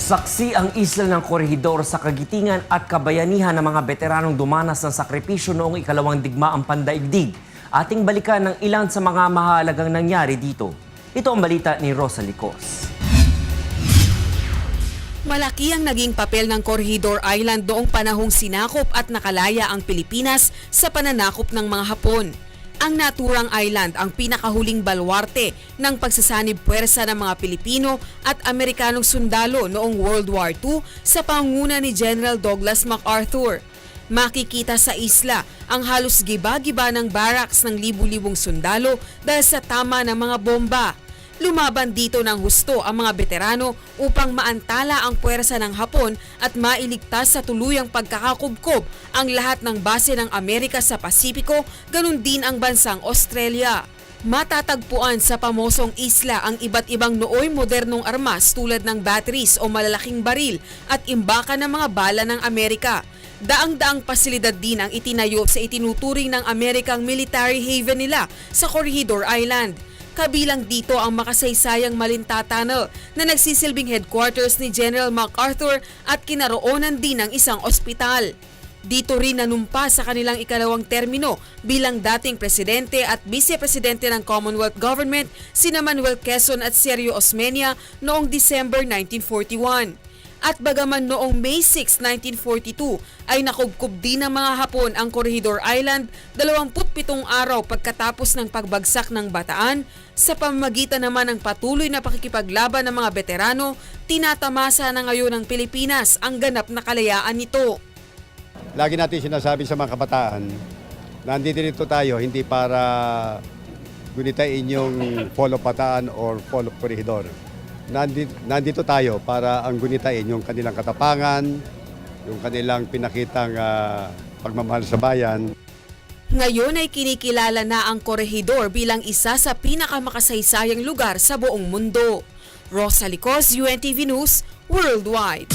Saksi ang isla ng Corregidor sa kagitingan at kabayanihan ng mga veteranong dumanas ng sakripisyo noong ikalawang digmaang pandaigdig. Ating balikan ng ilan sa mga mahalagang nangyari dito. Ito ang balita ni Rosa Licos. Malaki ang naging papel ng Corregidor Island noong panahong sinakop at nakalaya ang Pilipinas sa pananakop ng mga Hapon. Ang naturang island ang pinakahuling balwarte ng pagsasanib puwersa ng mga Pilipino at Amerikanong sundalo noong World War II sa pangunguna ni General Douglas MacArthur. Makikita sa isla ang halos giba-giba ng barracks ng libu-libong sundalo dahil sa tama ng mga bomba. Lumaban dito ng husto ang mga veterano upang maantala ang puwersa ng Hapon at mailigtas sa tuluyang pagkakakubkob ang lahat ng base ng Amerika sa Pasipiko, ganun din ang bansang Australia. Matatagpuan sa pamosong isla ang iba't ibang nooy modernong armas tulad ng batteries o malalaking baril at imbaka ng mga bala ng Amerika. Daang-daang pasilidad din ang itinayo sa itinuturing ng Amerikang military haven nila sa Corregidor Island. Kabilang dito ang makasaysayang Malinta Tunnel na nagsisilbing headquarters ni General MacArthur at kinaroonan din ng isang ospital. Dito rin nanumpa sa kanilang ikalawang termino bilang dating presidente at vice-presidente ng Commonwealth Government sina Manuel Quezon at Sergio Osmeña noong December 1941. At bagaman noong May 6, 1942 ay nakubkob din ng mga Hapon ang Corregidor Island 27 araw pagkatapos ng pagbagsak ng Bataan, sa pamamagitan naman ng patuloy na pakikipaglaban ng mga veterano, tinatamasa na ngayon ng Pilipinas ang ganap na kalayaan nito. Lagi natin sinasabi sa mga kabataan, nandito dito tayo hindi para gunitain yung Fall of Bataan or Fall of Corregidor. Nandito tayo para ang gunitain yung kanilang katapangan, yung kanilang pinakitang pagmamahal sa bayan. Ngayon ay kinikilala na ang Corregidor bilang isa sa pinakamakasaysayang lugar sa buong mundo. Rosa Licos, UNTV News, Worldwide.